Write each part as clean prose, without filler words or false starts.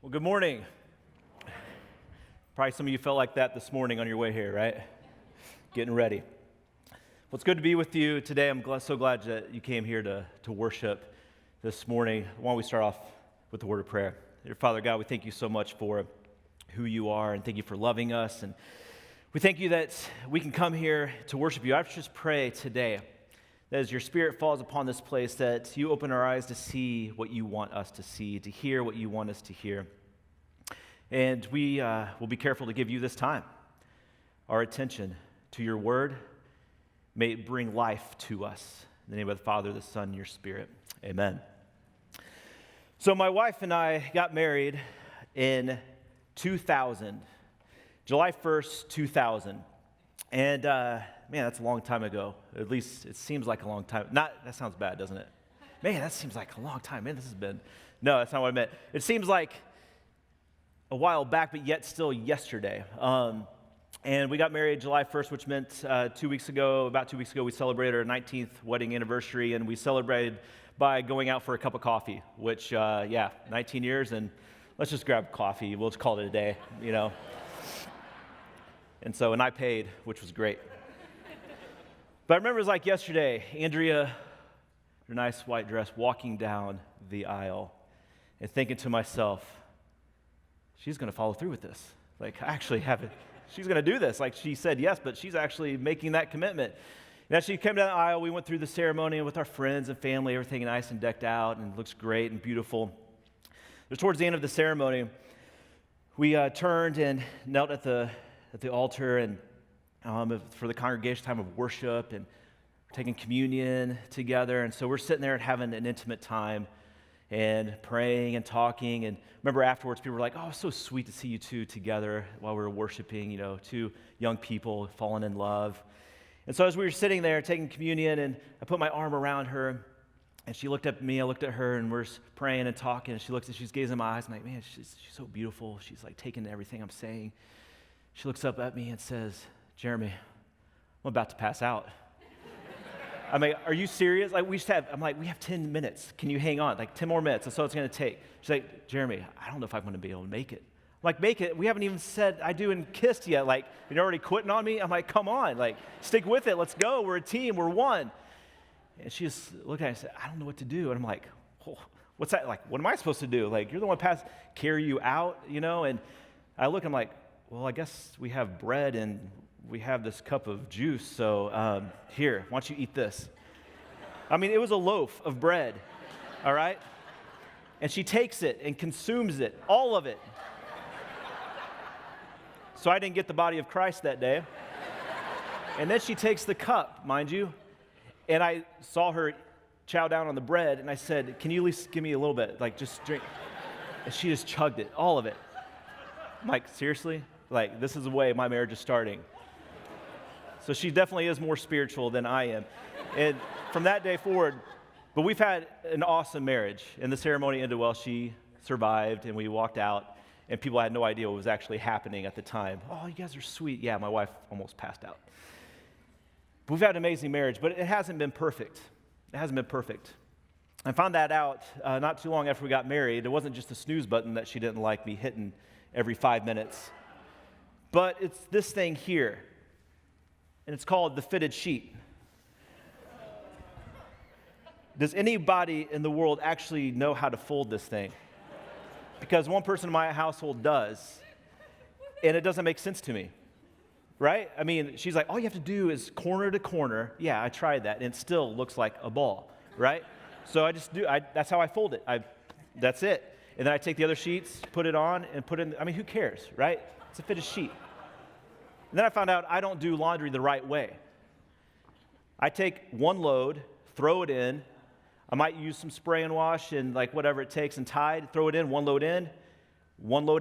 Well, good morning. Probably some of you felt like that this morning on your way here, right? Getting ready. Well, it's good to be with you today. I'm so glad that you came here to worship this morning. Why don't we start off with the word of prayer? Dear Father God, we thank you so much for who you are, and thank you for loving us. And we thank you that we can come here to worship you. I just pray today that as your Spirit falls upon this place, that you open our eyes to see what you want us to see, to hear what you want us to hear. And we will be careful to give you this time, our attention to your word. May it bring life to us. In the name of the Father, the Son, and your Spirit. Amen. So my wife and I got married in 2000, July 1st, 2000. And man, that's a long time ago. At least it seems like a long time. That sounds bad, doesn't it? Man, that seems like a long time. Man, no, that's not what I meant. It seems like a while back, but yet still yesterday. And we got married July 1st, which meant about 2 weeks ago, we celebrated our 19th wedding anniversary, and we celebrated by going out for a cup of coffee, which, 19 years, and let's just grab coffee. We'll just call it a day, you know. And I paid, which was great. But I remember it was like yesterday, Andrea, her nice white dress, walking down the aisle and thinking to myself, she's going to follow through with this. Like, I actually have it. She's going to do this. Like, she said yes, but she's actually making that commitment. And as she came down the aisle, we went through the ceremony with our friends and family, everything nice and decked out and looks great and beautiful. Towards the end of the ceremony, we turned and knelt at the altar and for the congregation time of worship, and we're taking communion together. And so we're sitting there and having an intimate time and praying and talking. And remember afterwards, people were like, oh, it's so sweet to see you two together while we were worshiping, two young people falling in love. And so as we were sitting there taking communion, and I put my arm around her, and she looked at me, I looked at her, and we're praying and talking, and she's gazing in my eyes. I'm like, man, she's so beautiful. She's like taking everything I'm saying. She looks up at me and says, Jeremy, I'm about to pass out. I'm like, are you serious? Like, we have 10 minutes. Can you hang on? Like 10 more minutes. That's all it's going to take. She's like, Jeremy, I don't know if I'm going to be able to make it. I'm like, make it? We haven't even said I do and kissed yet. Like, you're already quitting on me? I'm like, come on. Like, stick with it. Let's go. We're a team. We're one. And she just looked at me and said, I don't know what to do. And I'm like, oh, what's that? Like, what am I supposed to do? Like, you're the one carry you out, And I look, I'm like, well, I guess we have bread and we have this cup of juice, so here, why don't you eat this? I mean, it was a loaf of bread, all right? And she takes it and consumes it, all of it. So I didn't get the body of Christ that day. And then she takes the cup, mind you, and I saw her chow down on the bread, and I said, can you at least give me a little bit, like just drink? And she just chugged it, all of it. I'm like, seriously? Like, this is the way my marriage is starting. So she definitely is more spiritual than I am. And from that day forward, but we've had an awesome marriage. And the ceremony ended well. She survived, and we walked out, and people had no idea what was actually happening at the time. Oh, you guys are sweet. Yeah, my wife almost passed out. But we've had an amazing marriage, but it hasn't been perfect. It hasn't been perfect. I found that out not too long after we got married. It wasn't just the snooze button that she didn't like me hitting every 5 minutes. But it's this thing here, and it's called the fitted sheet. Does anybody in the world actually know how to fold this thing? Because one person in my household does, and it doesn't make sense to me, right? I mean, she's like, all you have to do is corner to corner. Yeah, I tried that, and it still looks like a ball, right? So that's how I fold it. That's it. And then I take the other sheets, put it on, and put it in. I mean, who cares, right? It's a fitted sheet. And then I found out I don't do laundry the right way. I take one load, throw it in. I might use some spray and wash and like whatever it takes and Tide, throw it in, one load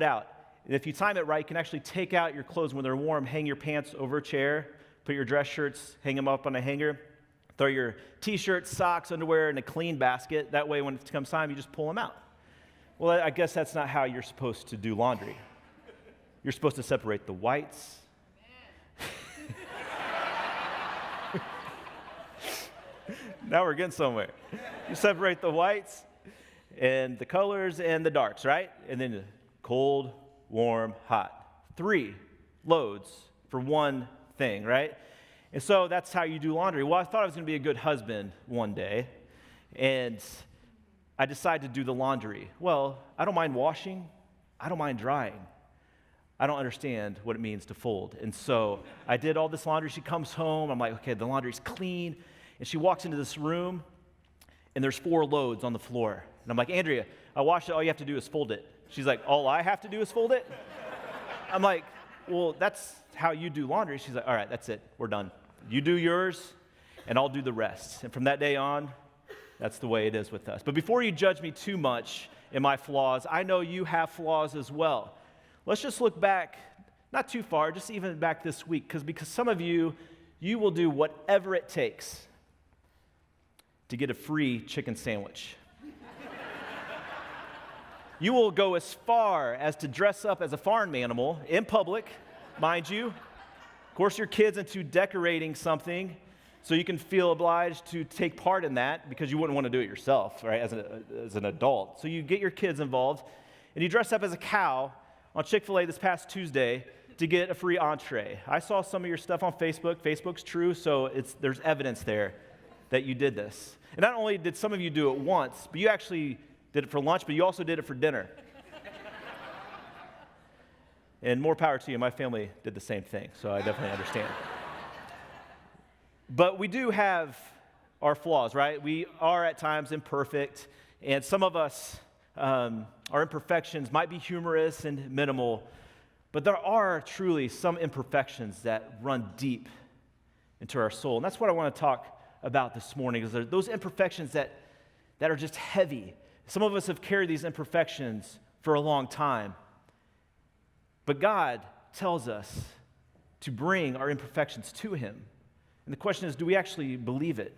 out. And if you time it right, you can actually take out your clothes when they're warm, hang your pants over a chair, put your dress shirts, hang them up on a hanger, throw your t-shirts, socks, underwear in a clean basket. That way when it comes time, you just pull them out. Well, I guess that's not how you're supposed to do laundry. You're supposed to separate the whites. Now we're getting somewhere. You separate the whites and the colors and the darks, right? And then cold, warm, hot. 3 loads for one thing, right? And so that's how you do laundry. Well, I thought I was going to be a good husband one day, and I decided to do the laundry. Well, I don't mind washing. I don't mind drying. I don't understand what it means to fold. And so I did all this laundry. She comes home. I'm like, okay, the laundry's clean. And she walks into this room, and there's 4 loads on the floor. And I'm like, Andrea, I washed it. All you have to do is fold it. She's like, all I have to do is fold it? I'm like, well, that's how you do laundry. She's like, all right, that's it. We're done. You do yours, and I'll do the rest. And from that day on, that's the way it is with us. But before you judge me too much in my flaws, I know you have flaws as well. Let's just look back, not too far, just even back this week, because some of you will do whatever it takes to get a free chicken sandwich. You will go as far as to dress up as a farm animal in public, mind you. Of course, your kid's into decorating something, so you can feel obliged to take part in that because you wouldn't want to do it yourself, right, as an adult. So you get your kids involved, and you dress up as a cow on Chick-fil-A this past Tuesday to get a free entree. I saw some of your stuff on Facebook. Facebook's true, so there's evidence there that you did this. And not only did some of you do it once, but you actually did it for lunch, but you also did it for dinner. And more power to you, my family did the same thing, so I definitely understand. But we do have our flaws, right? We are at times imperfect, and some of us, our imperfections might be humorous and minimal, but there are truly some imperfections that run deep into our soul. And that's what I want to talk about this morning, is those imperfections that are just heavy. Some of us have carried these imperfections for a long time, but God tells us to bring our imperfections to Him. And the question is, do we actually believe it?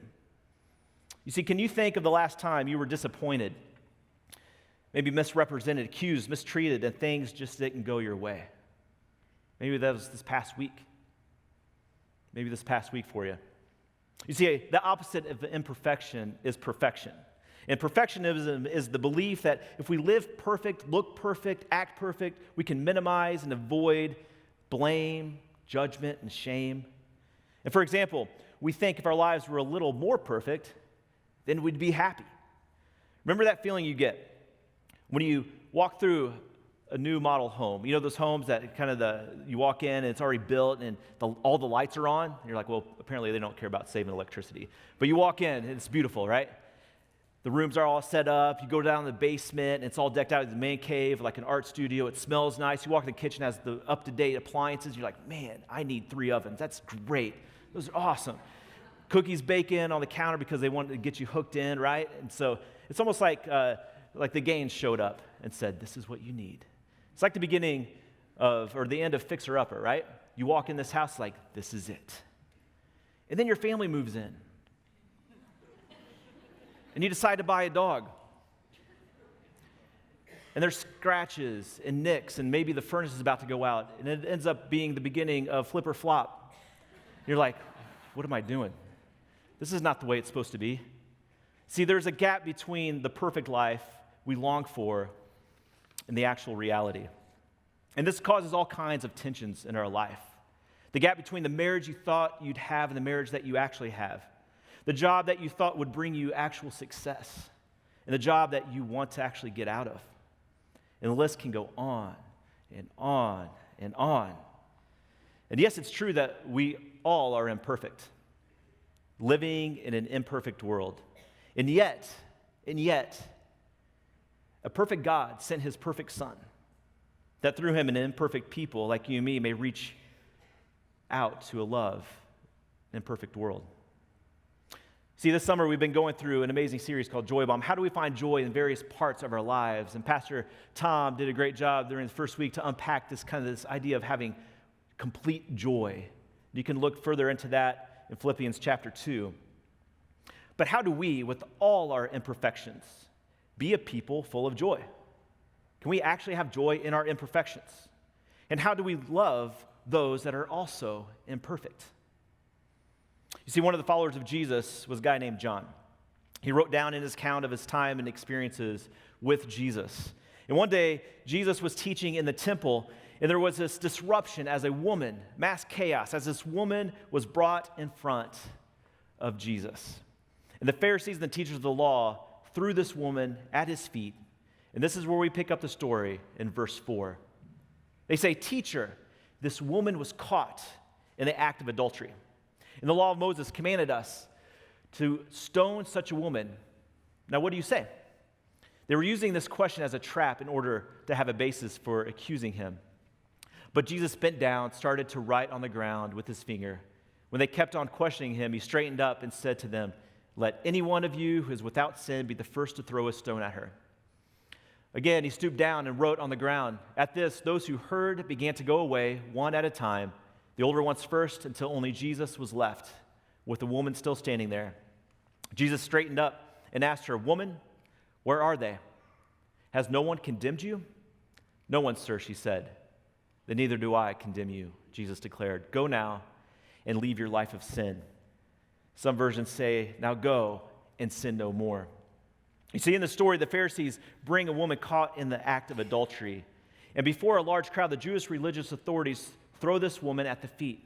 You see, can you think of the last time you were disappointed, maybe misrepresented, accused, mistreated, and things just didn't go your way? Maybe that was this past week. Maybe this past week for you. You see, the opposite of imperfection is perfection. And perfectionism is the belief that if we live perfect, look perfect, act perfect, we can minimize and avoid blame, judgment, and shame. And for example, we think if our lives were a little more perfect, then we'd be happy. Remember that feeling you get when you walk through a new model home? You know those homes that you walk in and it's already built and all the lights are on? And you're like, well, apparently they don't care about saving electricity. But you walk in and it's beautiful, right? The rooms are all set up. You go down to the basement, and it's all decked out as a man cave, like an art studio. It smells nice. You walk in the kitchen, has the up-to-date appliances. You're like, man, I need 3 ovens. That's great. Those are awesome. Cookies bake in on the counter because they wanted to get you hooked in, right? And so it's almost like the Gaines showed up and said, this is what you need. It's like the beginning or the end of Fixer Upper, right? You walk in this house like, this is it. And then your family moves in. And you decide to buy a dog. And there's scratches and nicks, and maybe the furnace is about to go out, and it ends up being the beginning of Flip or Flop. You're like, what am I doing? This is not the way it's supposed to be. See, there's a gap between the perfect life we long for and the actual reality. And this causes all kinds of tensions in our life. The gap between the marriage you thought you'd have and the marriage that you actually have. The job that you thought would bring you actual success, and the job that you want to actually get out of. And the list can go on and on and on. And yes, it's true that we all are imperfect, living in an imperfect world. And yet, a perfect God sent His perfect Son, that through Him an imperfect people like you and me may reach out to a love, an imperfect world. See, this summer we've been going through an amazing series called Joy Bomb. How do we find joy in various parts of our lives? And Pastor Tom did a great job during the first week to unpack this idea of having complete joy. You can look further into that in Philippians chapter 2. But how do we, with all our imperfections, be a people full of joy? Can we actually have joy in our imperfections? And how do we love those that are also imperfect? You see, one of the followers of Jesus was a guy named John. He wrote down in his account of his time and experiences with Jesus. And one day, Jesus was teaching in the temple, and there was this disruption as a woman, mass chaos, as this woman was brought in front of Jesus. And the Pharisees and the teachers of the law threw this woman at his feet. And this is where we pick up the story in verse 4. They say, "Teacher, this woman was caught in the act of adultery. And the law of Moses commanded us to stone such a woman. Now, what do you say?" They were using this question as a trap in order to have a basis for accusing him. But Jesus bent down, started to write on the ground with his finger. When they kept on questioning him, he straightened up and said to them, "Let any one of you who is without sin be the first to throw a stone at her." Again, he stooped down and wrote on the ground. At this, those who heard began to go away, one at a time, the older ones first, until only Jesus was left, with the woman still standing there. Jesus straightened up and asked her, "Woman, where are they? Has no one condemned you?" "No one, sir," she said. "Then neither do I condemn you," Jesus declared. "Go now and leave your life of sin." Some versions say, "Now go and sin no more." You see, in the story, the Pharisees bring a woman caught in the act of adultery. And before a large crowd, the Jewish religious authorities throw this woman at the feet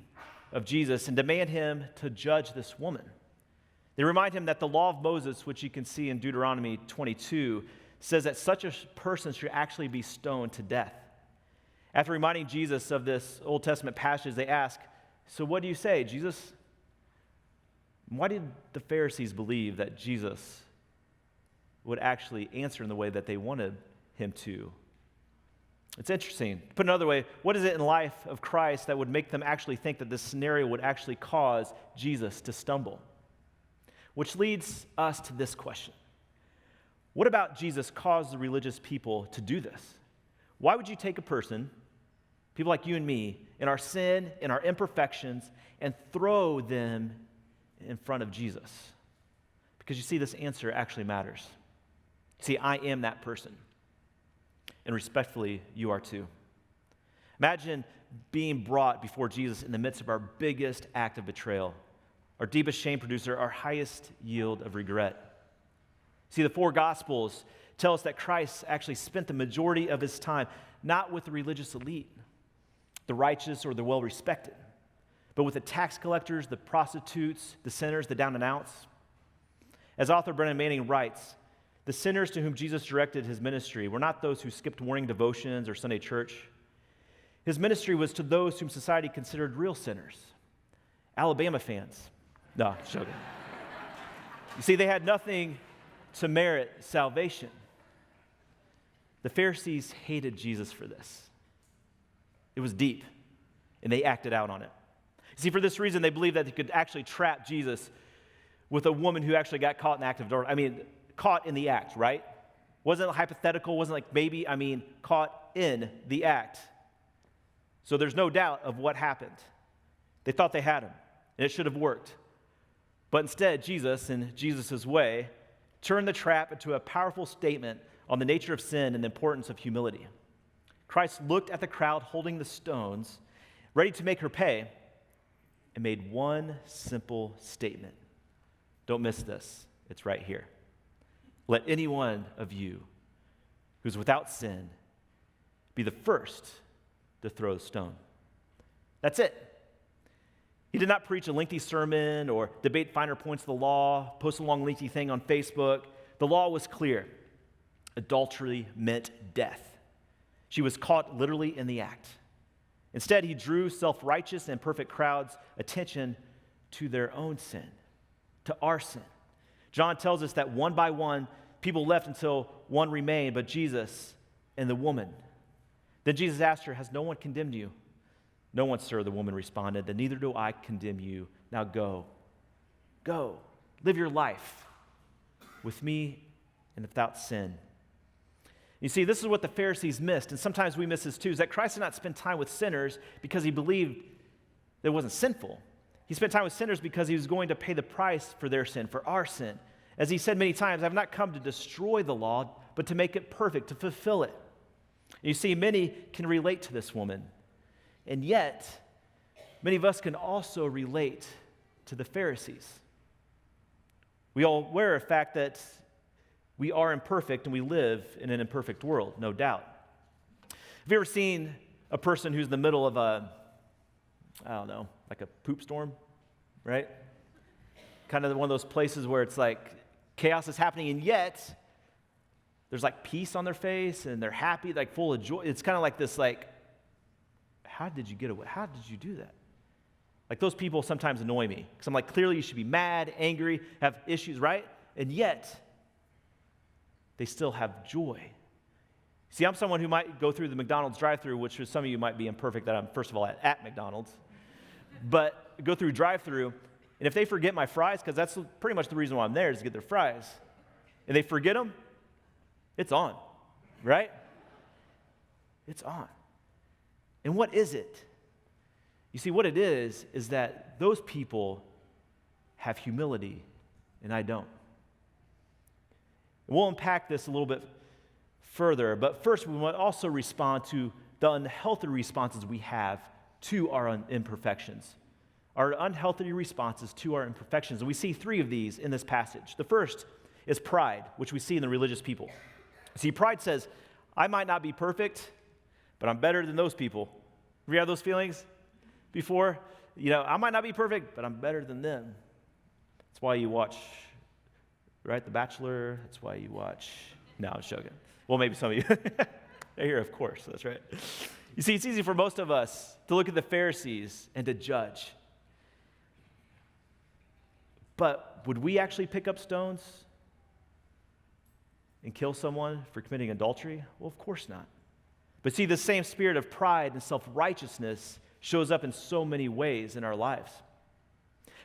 of Jesus and demand him to judge this woman. They remind him that the law of Moses, which you can see in Deuteronomy 22, says that such a person should actually be stoned to death. After reminding Jesus of this Old Testament passage, they ask, "So what do you say, Jesus?" Why did the Pharisees believe that Jesus would actually answer in the way that they wanted him to? It's interesting. Put another way, what is it in life of Christ that would make them actually think that this scenario would actually cause Jesus to stumble? Which leads us to this question. What about Jesus caused the religious people to do this? Why would you take a person, people like you and me, in our sin, in our imperfections, and throw them in front of Jesus? Because you see, this answer actually matters. See, I am that person. And respectfully, you are too. Imagine being brought before Jesus in the midst of our biggest act of betrayal, our deepest shame producer, our highest yield of regret. See, the four Gospels tell us that Christ actually spent the majority of his time not with the religious elite, the righteous or the well-respected, but with the tax collectors, the prostitutes, the sinners, the down and outs. As author Brennan Manning writes, the sinners to whom Jesus directed his ministry were not those who skipped morning devotions or Sunday church. His ministry was to those whom society considered real sinners, Alabama fans. No, joking. You see, they had nothing to merit salvation. The Pharisees hated Jesus for this. It was deep, and they acted out on it. You see, for this reason, they believed that they could actually trap Jesus with a woman who actually got caught in the act of adultery. Caught in the act, right? Wasn't hypothetical, wasn't like maybe, caught in the act. So there's no doubt of what happened. They thought they had him, and it should have worked. But instead, Jesus, in Jesus' way, turned the trap into a powerful statement on the nature of sin and the importance of humility. Christ looked at the crowd holding the stones, ready to make her pay, and made one simple statement. Don't miss this. It's right here. Let any one of you who's without sin be the first to throw the stone. That's it. He did not preach a lengthy sermon or debate finer points of the law, post a long lengthy thing on Facebook. The law was clear. Adultery meant death. She was caught literally in the act. Instead, he drew self-righteous and perfect crowds' attention to their own sin, to our sin. John tells us that one by one, people left until one remained, but Jesus and the woman. Then Jesus asked her, "Has no one condemned you?" "No one, sir," the woman responded. "Then neither do I condemn you. Now go. Go. Live your life with me and without sin." You see, this is what the Pharisees missed, and sometimes we miss this too, is that Christ did not spend time with sinners because he believed that it wasn't sinful. He spent time with sinners because he was going to pay the price for their sin, for our sin. As he said many times, "I've not come to destroy the law, but to make it perfect, to fulfill it." And you see, many can relate to this woman. And yet, many of us can also relate to the Pharisees. We all aware of the fact that We are imperfect, and we live in an imperfect world, no doubt. Have you ever seen a person who's in the middle of like a poop storm, right? Kind of one of those places where it's like chaos is happening, and yet there's like peace on their face, and they're happy, like full of joy. It's kind of like this, like, how did you get away? How did you do that? Like, those people sometimes annoy me, because I'm like, clearly you should be mad, angry, have issues, right? And yet, they still have joy. See, I'm someone who might go through the McDonald's drive-thru, which for some of you might be imperfect that I'm, first of all, at McDonald's, but go through drive-thru, and if they forget my fries, because that's pretty much the reason why I'm there, is to get their fries, and they forget them, it's on, right? It's on. And what is it? You see, what it is that those people have humility, and I don't. We'll unpack this a little bit further, but first we want to also respond to the unhealthy responses we have to our imperfections. Our unhealthy responses to our imperfections. And we see three of these in this passage. The first is pride, which we see in the religious people. See, pride says, I might not be perfect, but I'm better than those people. Have you had those feelings before? I might not be perfect, but I'm better than them. That's why you watch, right, The Bachelor. That's why you watch, no, I'm joking. Well, maybe some of you. They're here, of course, that's right. You see, it's easy for most of us to look at the Pharisees and to judge. But would we actually pick up stones and kill someone for committing adultery? Well, of course not. But see, the same spirit of pride and self-righteousness shows up in so many ways in our lives.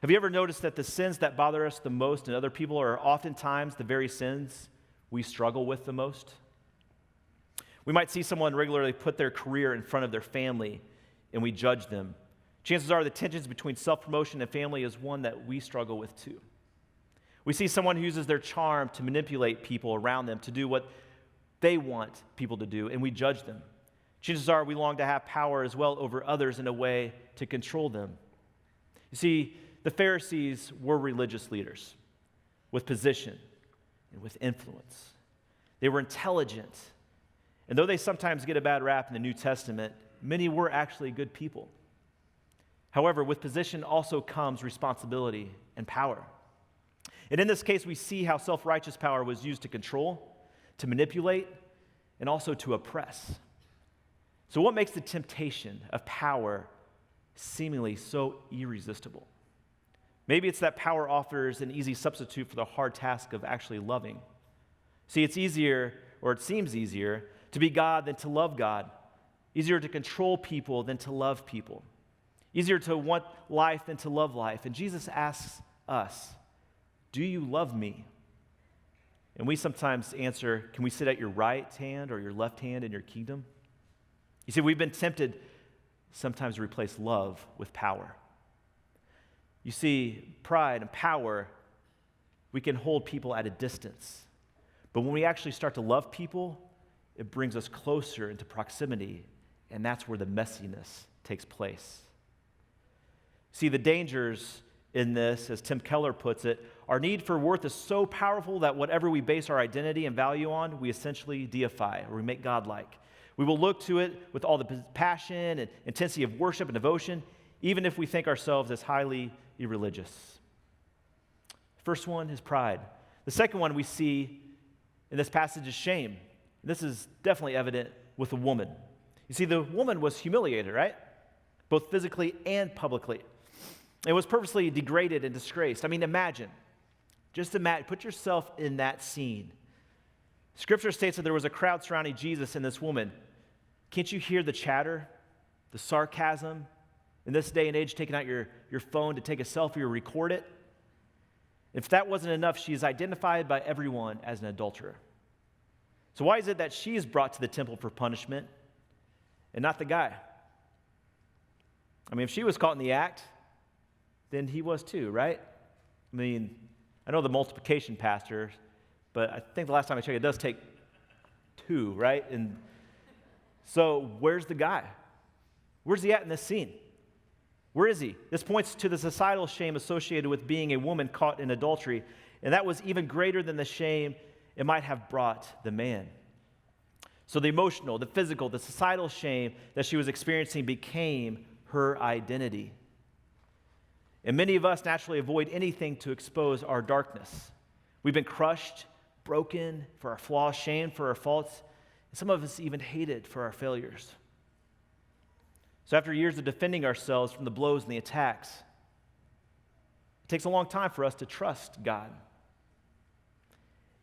Have you ever noticed that the sins that bother us the most in other people are oftentimes the very sins we struggle with the most? We might see someone regularly put their career in front of their family, and we judge them. Chances are the tensions between self-promotion and family is one that we struggle with too. We see someone who uses their charm to manipulate people around them to do what they want people to do, and we judge them. Chances are we long to have power as well over others in a way to control them. You see, the Pharisees were religious leaders with position and with influence. They were intelligent, and though they sometimes get a bad rap in the New Testament, many were actually good people. However, with position also comes responsibility and power. And in this case, we see how self-righteous power was used to control, to manipulate, and also to oppress. So what makes the temptation of power seemingly so irresistible? Maybe it's that power offers an easy substitute for the hard task of actually loving. See, it's easier, or it seems easier, to be God than to love God. Easier to control people than to love people. Easier to want life than to love life. And Jesus asks us, do you love me? And we sometimes answer, can we sit at your right hand or your left hand in your kingdom? You see, we've been tempted sometimes to replace love with power. You see, pride and power, we can hold people at a distance. But when we actually start to love people, it brings us closer into proximity, and that's where the messiness takes place. See, the dangers in this, as Tim Keller puts it, our need for worth is so powerful that whatever we base our identity and value on, we essentially deify, or we make God-like. We will look to it with all the passion and intensity of worship and devotion, even if we think ourselves as highly irreligious. First one is pride. The second one we see in this passage is shame. This is definitely evident with a woman. You see, the woman was humiliated, right? Both physically and publicly. It was purposely degraded and disgraced. I mean, just imagine, put yourself in that scene. Scripture states that there was a crowd surrounding Jesus and this woman. Can't you hear the chatter, the sarcasm? In this day and age, taking out your phone to take a selfie or record it. If that wasn't enough, she is identified by everyone as an adulterer. So why is it that she is brought to the temple for punishment and not the guy? I mean, if she was caught in the act, then he was too, right? I mean, I know the multiplication pastor, but I think the last time I checked, it does take two, right? And so where's the guy? Where's he at in this scene? Where is he? This points to the societal shame associated with being a woman caught in adultery, and that was even greater than the shame it might have brought the man. So the emotional, the physical, the societal shame that she was experiencing became her identity. And many of us naturally avoid anything to expose our darkness. We've been crushed, broken for our flaws, shamed for our faults, and some of us even hated for our failures. So after years of defending ourselves from the blows and the attacks, it takes a long time for us to trust God.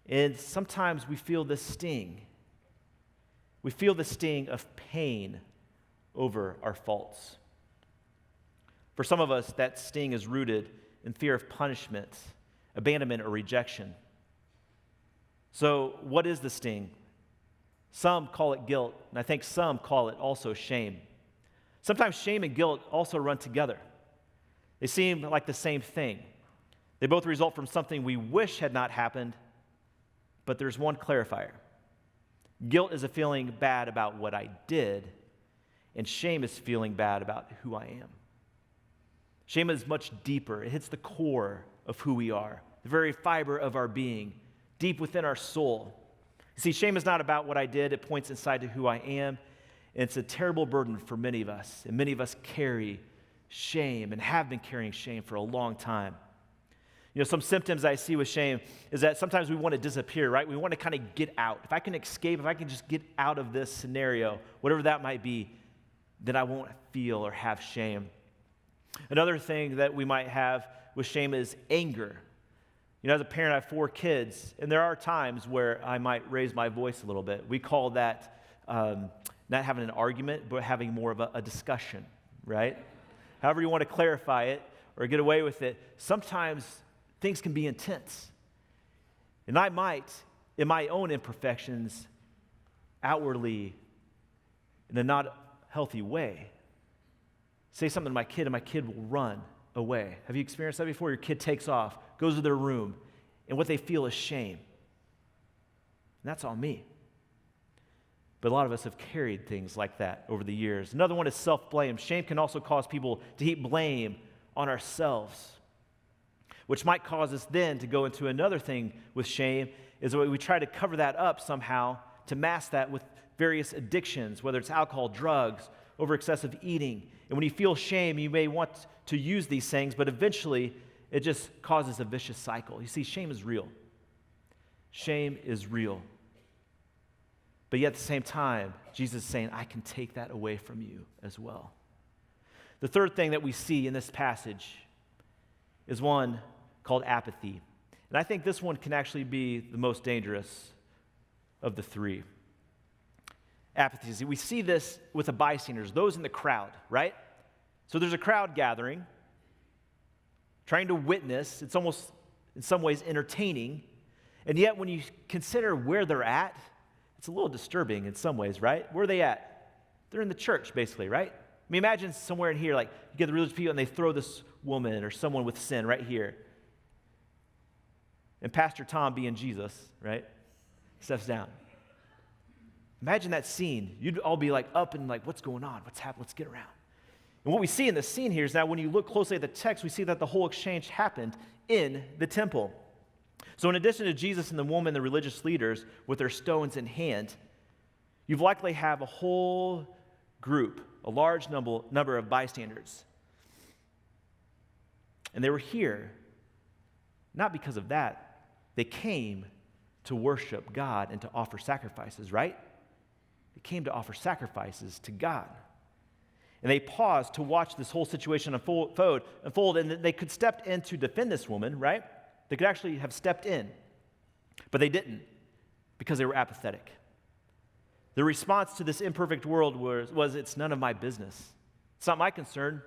And sometimes we feel this sting. We feel the sting of pain over our faults. For some of us, that sting is rooted in fear of punishment, abandonment, or rejection. So what is the sting? Some call it guilt, and I think some call it also shame. Sometimes shame and guilt also run together. They seem like the same thing. They both result from something we wish had not happened, but there's one clarifier. Guilt is a feeling bad about what I did, and shame is feeling bad about who I am. Shame is much deeper. It hits the core of who we are, the very fiber of our being, deep within our soul. You see, shame is not about what I did. It points inside to who I am, and it's a terrible burden for many of us, and many of us carry shame and have been carrying shame for a long time. You know, some symptoms I see with shame is that sometimes we want to disappear, right? We want to kind of get out. If I can escape, if I can just get out of this scenario, whatever that might be, then I won't feel or have shame. Another thing that we might have with shame is anger. You know, as a parent, I have 4 kids, and there are times where I might raise my voice a little bit. We call that not having an argument, but having more of a discussion, right? However you want to clarify it or get away with it, sometimes things can be intense. And I might, in my own imperfections, outwardly, in a not healthy way, say something to my kid, and my kid will run away. Have you experienced that before? Your kid takes off, goes to their room, and what they feel is shame. And that's on me. But a lot of us have carried things like that over the years. Another one is self-blame. Shame can also cause people to heap blame on ourselves, which might cause us then to go into another thing with shame, is that we try to cover that up somehow to mask that with various addictions, whether it's alcohol, drugs, over excessive eating. And when you feel shame, you may want to use these things, but eventually it just causes a vicious cycle. You see, shame is real. Shame is real. But yet at the same time, Jesus is saying, I can take that away from you as well. The third thing that we see in this passage is one called apathy. And I think this one can actually be the most dangerous of the 3. Apathy. We see this with the bystanders, those in the crowd, right? So there's a crowd gathering, trying to witness. It's almost, in some ways, entertaining. And yet, when you consider where they're at, it's a little disturbing in some ways, right? Where are they at? They're in the church, basically, right? I mean, imagine somewhere in here, like, you get the religious people, and they throw this woman or someone with sin right here. And Pastor Tom, being Jesus, right, steps down. Imagine that scene. You'd all be like up and like, what's going on? What's happening? Let's get around. And what we see in this scene here is now when you look closely at the text, we see that the whole exchange happened in the temple. So in addition to Jesus and the woman, the religious leaders with their stones in hand, you've likely have a whole group, a large number of bystanders. And they were here, not because of that. They came to worship God and to offer sacrifices, right? They came to offer sacrifices to God. And they paused to watch this whole situation unfold, and they could step in to defend this woman, right? They could actually have stepped in, but they didn't because they were apathetic. Their response to this imperfect world was it's none of my business. It's not my concern.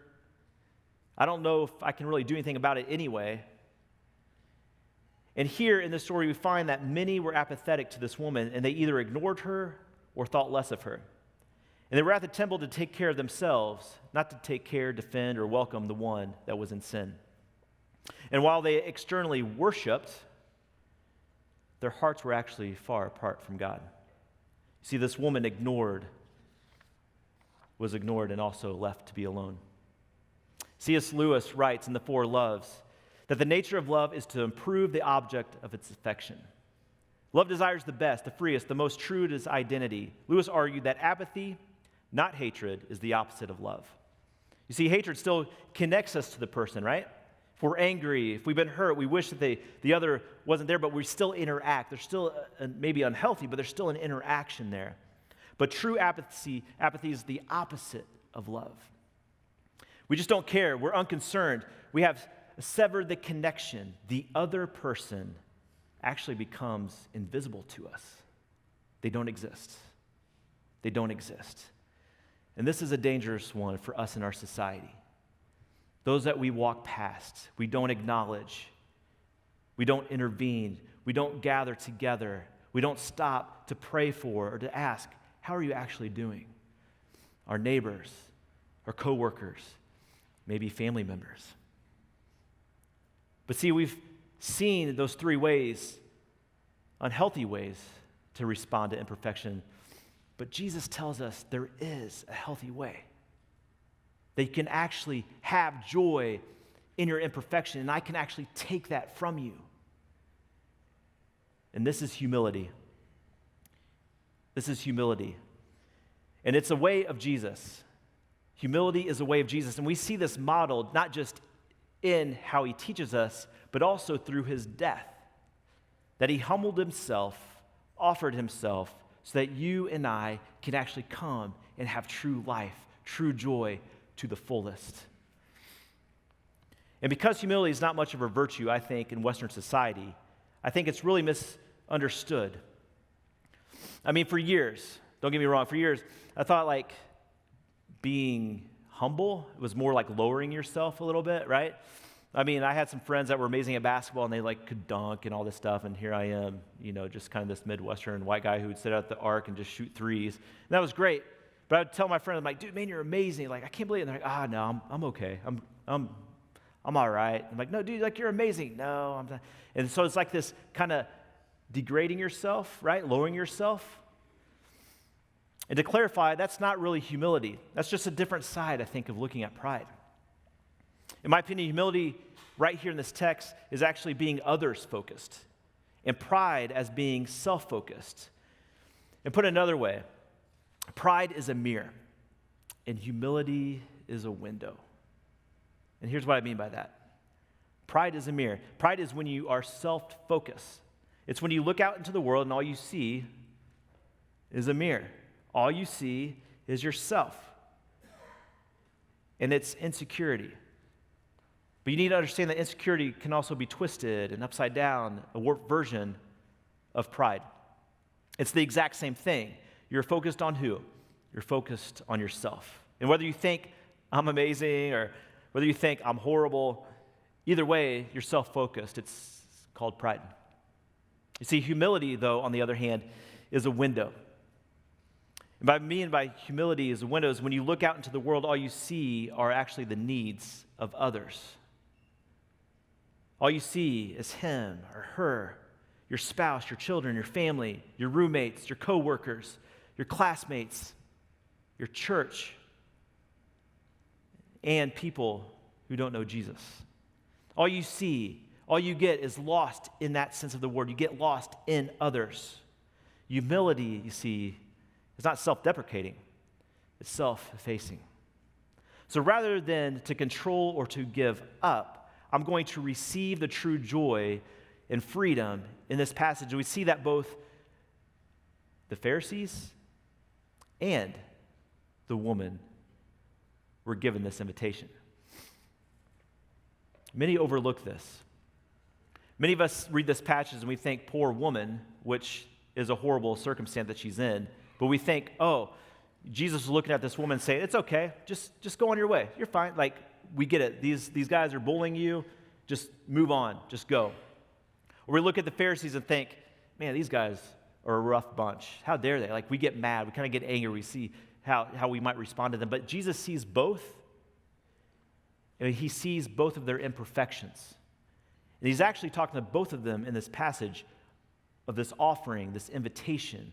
I don't know if I can really do anything about it anyway. And here in this story, we find that many were apathetic to this woman, and they either ignored her or thought less of her. And they were at the temple to take care of themselves, not to take care, defend, or welcome the one that was in sin. And while they externally worshiped, their hearts were actually far apart from God. You see, this woman was ignored and also left to be alone. C.S. Lewis writes in The Four Loves that the nature of love is to improve the object of its affection. Love desires the best, the freest, the most true to its identity. Lewis argued that apathy, not hatred, is the opposite of love. You see, hatred still connects us to the person, right? If we're angry, if we've been hurt, we wish that the other wasn't there, but we still interact. There's still maybe unhealthy, but there's still an interaction there. But true apathy is the opposite of love. We just don't care. We're unconcerned. We have severed the connection. The other person actually becomes invisible to us. They don't exist. They don't exist. And this is a dangerous one for us in our society. Those that we walk past, we don't acknowledge, we don't intervene, we don't gather together, we don't stop to pray for or to ask, how are you actually doing? Our neighbors, our coworkers, maybe family members. But see, we've seen those three ways, unhealthy ways, to respond to imperfection. But Jesus tells us there is a healthy way. That you can actually have joy in your imperfection, and I can actually take that from you. And this is humility. This is humility. And it's a way of Jesus. Humility is a way of Jesus. And we see this modeled not just in how he teaches us, but also through his death. That he humbled himself, offered himself, so that you and I can actually come and have true life, true joy to the fullest. And because humility is not much of a virtue, I think, in Western society, I think it's really misunderstood. I mean, for years, don't get me wrong, for years, I thought like being humble was more like lowering yourself a little bit, right? I mean, I had some friends that were amazing at basketball and they like could dunk and all this stuff, and here I am, just kind of this Midwestern white guy who would sit out the arc and just shoot threes. And that was great. But I would tell my friend, I'm like, dude, man, you're amazing. Like, I can't believe it. And they're like, no, I'm okay. I'm all right. I'm like, no, dude, like, you're amazing. No, I'm not. And so it's like this kind of degrading yourself, right? Lowering yourself. And to clarify, that's not really humility. That's just a different side, I think, of looking at pride. In my opinion, humility right here in this text is actually being others-focused, and pride as being self-focused. And put another way, pride is a mirror, and humility is a window. And here's what I mean by that. Pride is a mirror. Pride is when you are self-focused. It's when you look out into the world and all you see is a mirror. All you see is yourself. And it's insecurity. But you need to understand that insecurity can also be twisted and upside down, a warped version of pride. It's the exact same thing. You're focused on who? You're focused on yourself. And whether you think I'm amazing or whether you think I'm horrible, either way, you're self-focused. It's called pride. You see, humility, though, on the other hand, is a window. And by humility is a window is when you look out into the world, all you see are actually the needs of others. All you see is him or her, your spouse, your children, your family, your roommates, your coworkers, your classmates, your church, and people who don't know Jesus. All you see, all you get is lost in that sense of the word. You get lost in others. Humility, you see, is not self-deprecating. It's self-effacing. So rather than to control or to give up, I'm going to receive the true joy and freedom in this passage. We see that both the Pharisees and the woman were given this invitation. Many overlook this. Many of us read this passage and we think, poor woman, which is a horrible circumstance that she's in, but we think, oh, Jesus is looking at this woman and saying, it's okay, just go on your way. You're fine. Like, we get it. These guys are bullying you. Just move on. Just go. Or we look at the Pharisees and think, man, these guys are a rough bunch. How dare they? Like, we get mad. We kind of get angry. We see how we might respond to them. But Jesus sees both. And he sees both of their imperfections. And he's actually talking to both of them in this passage of this offering, this invitation.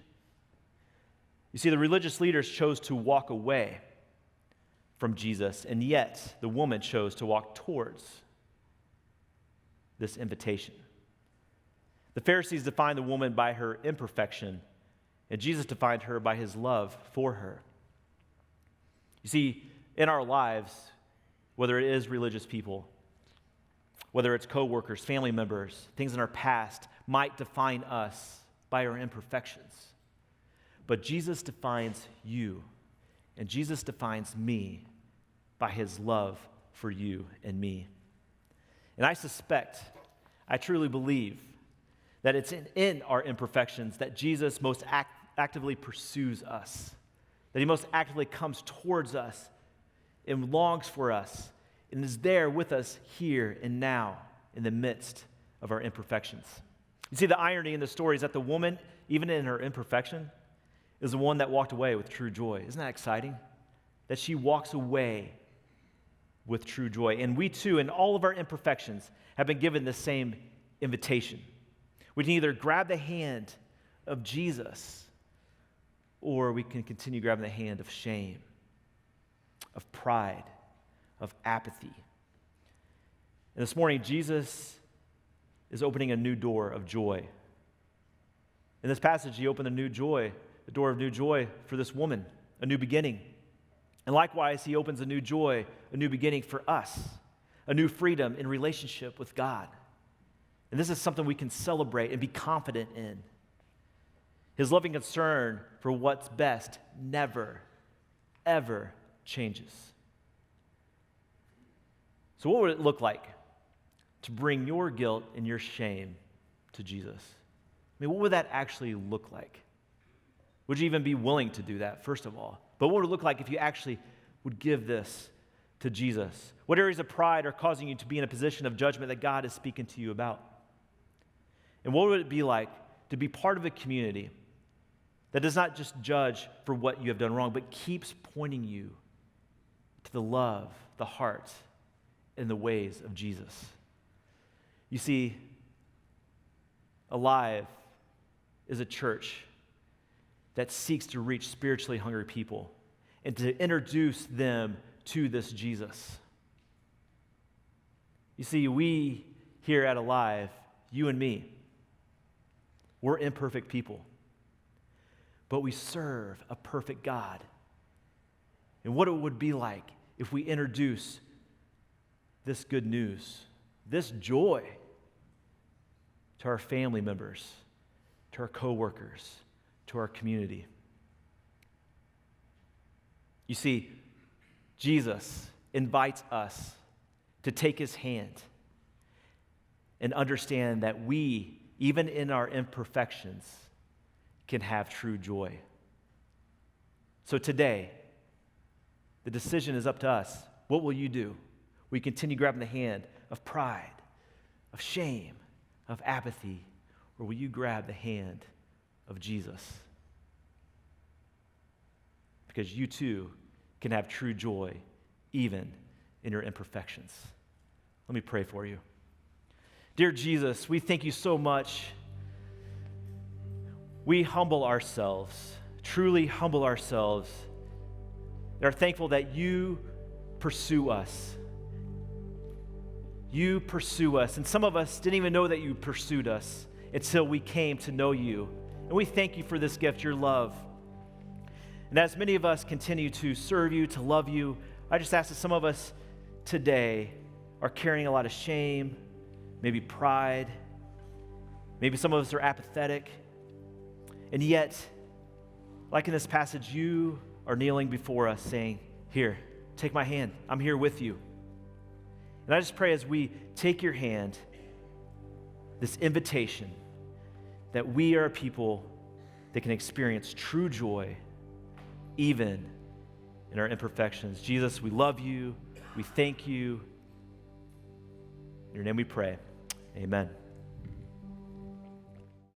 You see, the religious leaders chose to walk away from Jesus, and yet the woman chose to walk towards this invitation. The Pharisees defined the woman by her imperfection, and Jesus defined her by his love for her. You see, in our lives, whether it is religious people, whether it's coworkers, family members, things in our past might define us by our imperfections. But Jesus defines you, and Jesus defines me by his love for you and me. And I truly believe that it's in our imperfections that Jesus most actively pursues us, that he most actively comes towards us and longs for us and is there with us here and now in the midst of our imperfections. You see, the irony in the story is that the woman, even in her imperfection, is the one that walked away with true joy. Isn't that exciting? That she walks away with true joy. And we too, in all of our imperfections, have been given the same invitation. We can either grab the hand of Jesus, or we can continue grabbing the hand of shame, of pride, of apathy. And this morning, Jesus is opening a new door of joy. In this passage, he opened the door of new joy for this woman, a new beginning. And likewise, he opens a new joy, a new beginning for us, a new freedom in relationship with God. And this is something we can celebrate and be confident in. His loving concern for what's best never, ever changes. So what would it look like to bring your guilt and your shame to Jesus? I mean, what would that actually look like? Would you even be willing to do that, first of all? But what would it look like if you actually would give this to Jesus? What areas of pride are causing you to be in a position of judgment that God is speaking to you about? And what would it be like to be part of a community that does not just judge for what you have done wrong, but keeps pointing you to the love, the heart, and the ways of Jesus? You see, Alive is a church that seeks to reach spiritually hungry people and to introduce them to this Jesus. You see, we here at Alive, you and me, we're imperfect people, but we serve a perfect God. And what it would be like if we introduce this good news, this joy, to our family members, to our coworkers, to our community. You see, Jesus invites us to take his hand and understand that we, even in our imperfections, can have true joy. So today, the decision is up to us. What will you do? Will you continue grabbing the hand of pride, of shame, of apathy, or will you grab the hand of Jesus? Because you too can have true joy even in your imperfections. Let me pray for you. Dear Jesus, we thank you so much. We humble ourselves, truly humble ourselves, and are thankful that you pursue us. You pursue us, and some of us didn't even know that you pursued us until we came to know you. And we thank you for this gift, your love. And as many of us continue to serve you, to love you, I just ask that some of us today are carrying a lot of shame, maybe pride, maybe some of us are apathetic, and yet, like in this passage, you are kneeling before us saying, here, take my hand, I'm here with you. And I just pray as we take your hand, this invitation, that we are a people that can experience true joy even in our imperfections. Jesus, we love you. We thank you. In your name we pray. Amen.